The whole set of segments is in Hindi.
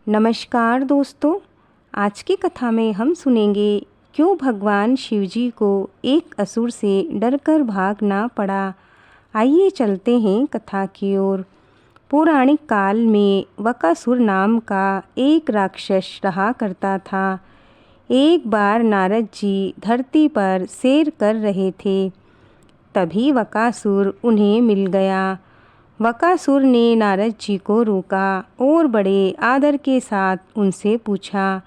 नमस्कार दोस्तों, आज की कथा में हम सुनेंगे क्यों भगवान शिवजी को एक असुर से डरकर भागना पड़ा। आइए चलते हैं कथा की ओर। पौराणिक काल में वकासुर नाम का एक राक्षस रहा करता था। एक बार नारद जी धरती पर सैर कर रहे थे, तभी वकासुर उन्हें मिल गया। वकासुर ने नारद जी को रोका और बड़े आदर के साथ उनसे पूछा,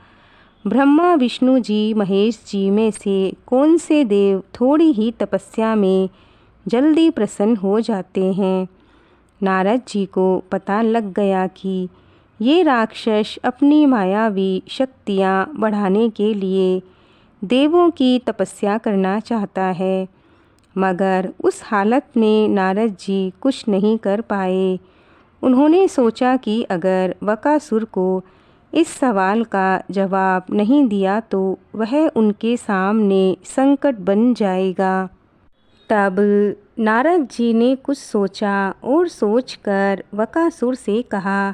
ब्रह्मा विष्णु जी महेश जी में से कौन से देव थोड़ी ही तपस्या में जल्दी प्रसन्न हो जाते हैं। नारद जी को पता लग गया कि ये राक्षस अपनी मायावी शक्तियाँ बढ़ाने के लिए देवों की तपस्या करना चाहता है, मगर उस हालत में नारद जी कुछ नहीं कर पाए। उन्होंने सोचा कि अगर वकासुर को इस सवाल का जवाब नहीं दिया तो वह उनके सामने संकट बन जाएगा। तब नारद जी ने कुछ सोचा और सोचकर वकासुर से कहा,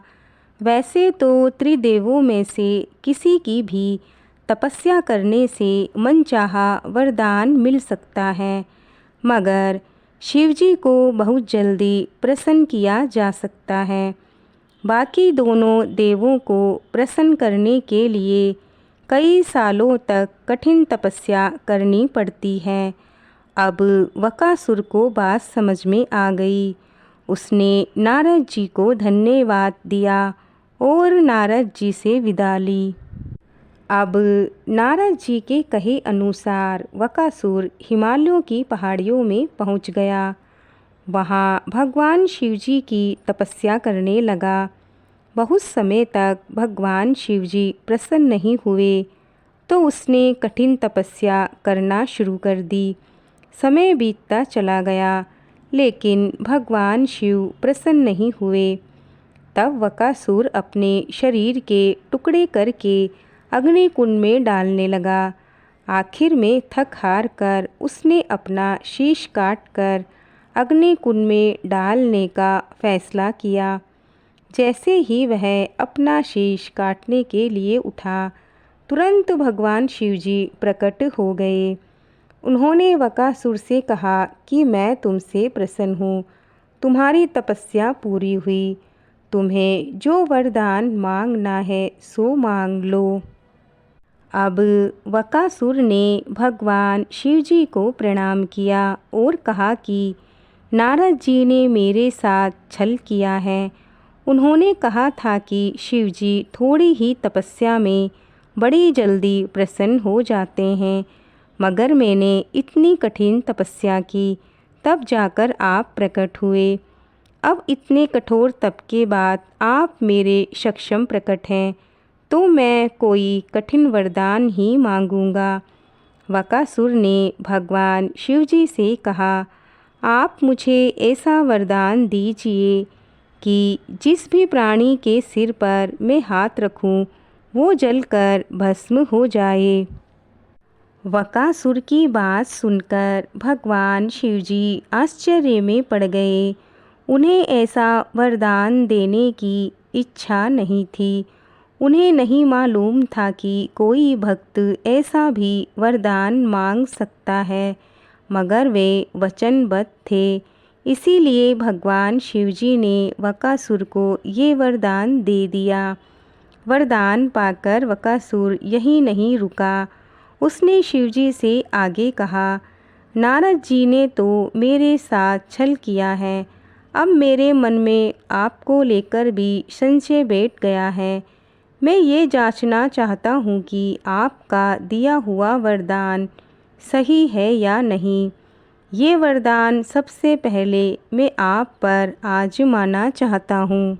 वैसे तो त्रिदेवों में से किसी की भी तपस्या करने से मनचाहा वरदान मिल सकता है, मगर शिवजी को बहुत जल्दी प्रसन्न किया जा सकता है। बाकी दोनों देवों को प्रसन्न करने के लिए कई सालों तक कठिन तपस्या करनी पड़ती है। अब वकासुर को बात समझ में आ गई। उसने नारद जी को धन्यवाद दिया और नारद जी से विदा ली। अब नारद जी के कहे अनुसार वकासुर हिमालयों की पहाड़ियों में पहुंच गया। वहां भगवान शिवजी की तपस्या करने लगा। बहुत समय तक भगवान शिवजी प्रसन्न नहीं हुए, तो उसने कठिन तपस्या करना शुरू कर दी। समय बीतता चला गया, लेकिन भगवान शिव प्रसन्न नहीं हुए। तब वकासुर अपने शरीर के टुकड़े करके अग्निकुंड में डालने लगा। आखिर में थक हार कर उसने अपना शीश काट कर अग्निकुंड में डालने का फैसला किया। जैसे ही वह अपना शीश काटने के लिए उठा, तुरंत भगवान शिवजी प्रकट हो गए। उन्होंने वकासुर से कहा कि मैं तुमसे प्रसन्न हूँ, तुम्हारी तपस्या पूरी हुई। तुम्हें जो वरदान मांगना है सो मांग लो। अब वकासुर ने भगवान शिवजी को प्रणाम किया और कहा कि नारद जी ने मेरे साथ छल किया है। उन्होंने कहा था कि शिवजी थोड़ी ही तपस्या में बड़ी जल्दी प्रसन्न हो जाते हैं, मगर मैंने इतनी कठिन तपस्या की, तब जाकर आप प्रकट हुए। अब इतने कठोर तप के बाद आप मेरे सक्षम प्रकट हैं, तो मैं कोई कठिन वरदान ही मांगूंगा। वकासुर ने भगवान शिवजी से कहा, आप मुझे ऐसा वरदान दीजिए कि जिस भी प्राणी के सिर पर मैं हाथ रखूं, वो जलकर भस्म हो जाए। वकासुर की बात सुनकर भगवान शिवजी आश्चर्य में पड़ गए। उन्हें ऐसा वरदान देने की इच्छा नहीं थी। उन्हें नहीं मालूम था कि कोई भक्त ऐसा भी वरदान मांग सकता है, मगर वे वचनबद्ध थे। इसीलिए भगवान शिवजी ने वकासुर को ये वरदान दे दिया। वरदान पाकर वकासुर यहीं नहीं रुका। उसने शिवजी से आगे कहा, नारद जी ने तो मेरे साथ छल किया है। अब मेरे मन में आपको लेकर भी संशय बैठ गया है। मैं ये जांचना चाहता हूँ कि आपका दिया हुआ वरदान सही है या नहीं। ये वरदान सबसे पहले मैं आप पर आजमाना चाहता हूँ।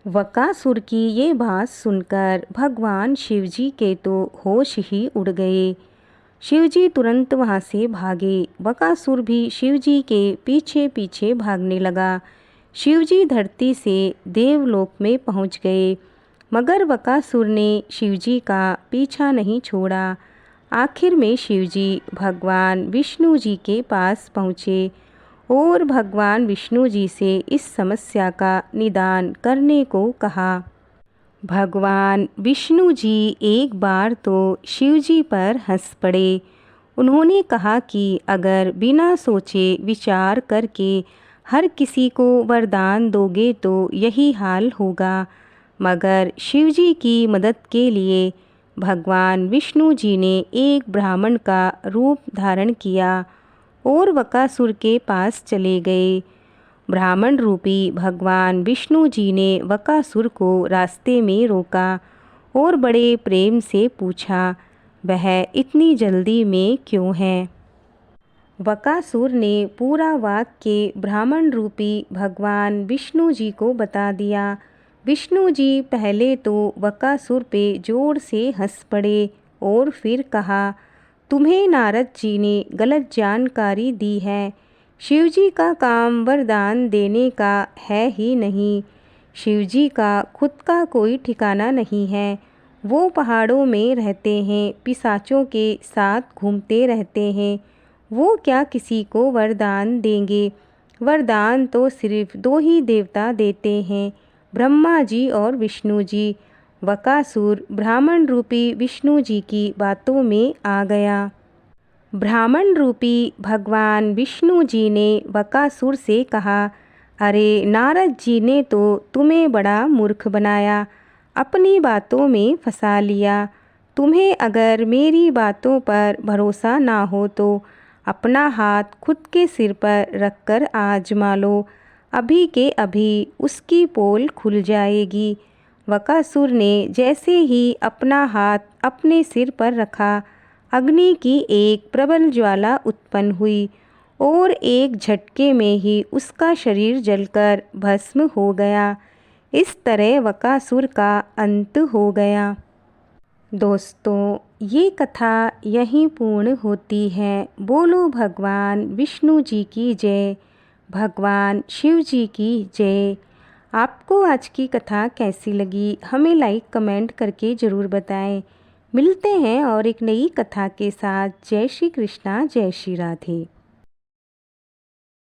वकासुर की ये बात सुनकर भगवान शिवजी के तो होश ही उड़ गए। शिवजी तुरंत वहाँ से भागे। वकासुर भी शिवजी के पीछे पीछे भागने लगा। शिवजी धरती से देवलोक में पहुँच गए, मगर वकासुर ने शिवजी का पीछा नहीं छोड़ा। आखिर में शिवजी भगवान विष्णु जी के पास पहुँचे और भगवान विष्णु जी से इस समस्या का निदान करने को कहा। भगवान विष्णु जी एक बार तो शिव जी पर हंस पड़े। उन्होंने कहा कि अगर बिना सोचे विचार करके हर किसी को वरदान दोगे तो यही हाल होगा। मगर शिव जी की मदद के लिए भगवान विष्णु जी ने एक ब्राह्मण का रूप धारण किया और बकासुर के पास चले गए। ब्राह्मण रूपी भगवान विष्णु जी ने बकासुर को रास्ते में रोका और बड़े प्रेम से पूछा, वह इतनी जल्दी में क्यों है? बकासुर ने पूरा वाक्य ब्राह्मण रूपी भगवान विष्णु जी को बता दिया। विष्णु जी पहले तो बकासुर पे जोर से हंस पड़े और फिर कहा, तुम्हें नारद जी ने गलत जानकारी दी है। शिवजी का काम वरदान देने का है ही नहीं। शिवजी का खुद का कोई ठिकाना नहीं है। वो पहाड़ों में रहते हैं, पिशाचों के साथ घूमते रहते हैं। वो क्या किसी को वरदान देंगे? वरदान तो सिर्फ दो ही देवता देते हैं, ब्रह्मा जी और विष्णु जी। बकासुर ब्राह्मण रूपी विष्णु जी की बातों में आ गया। ब्राह्मण रूपी भगवान विष्णु जी ने बकासुर से कहा, अरे नारद जी ने तो तुम्हें बड़ा मूर्ख बनाया, अपनी बातों में फंसा लिया। तुम्हें अगर मेरी बातों पर भरोसा ना हो तो अपना हाथ खुद के सिर पर रखकर आजमा लो, अभी के अभी उसकी पोल खुल जाएगी। बकासुर ने जैसे ही अपना हाथ अपने सिर पर रखा, अग्नि की एक प्रबल ज्वाला उत्पन्न हुई और एक झटके में ही उसका शरीर जलकर भस्म हो गया। इस तरह बकासुर का अंत हो गया। दोस्तों, ये कथा यहीं पूर्ण होती है। बोलो भगवान विष्णु जी की जय, भगवान शिव जी की जय। आपको आज की कथा कैसी लगी हमें लाइक कमेंट करके ज़रूर बताएं। मिलते हैं और एक नई कथा के साथ। जय श्री कृष्णा, जय श्री राधे।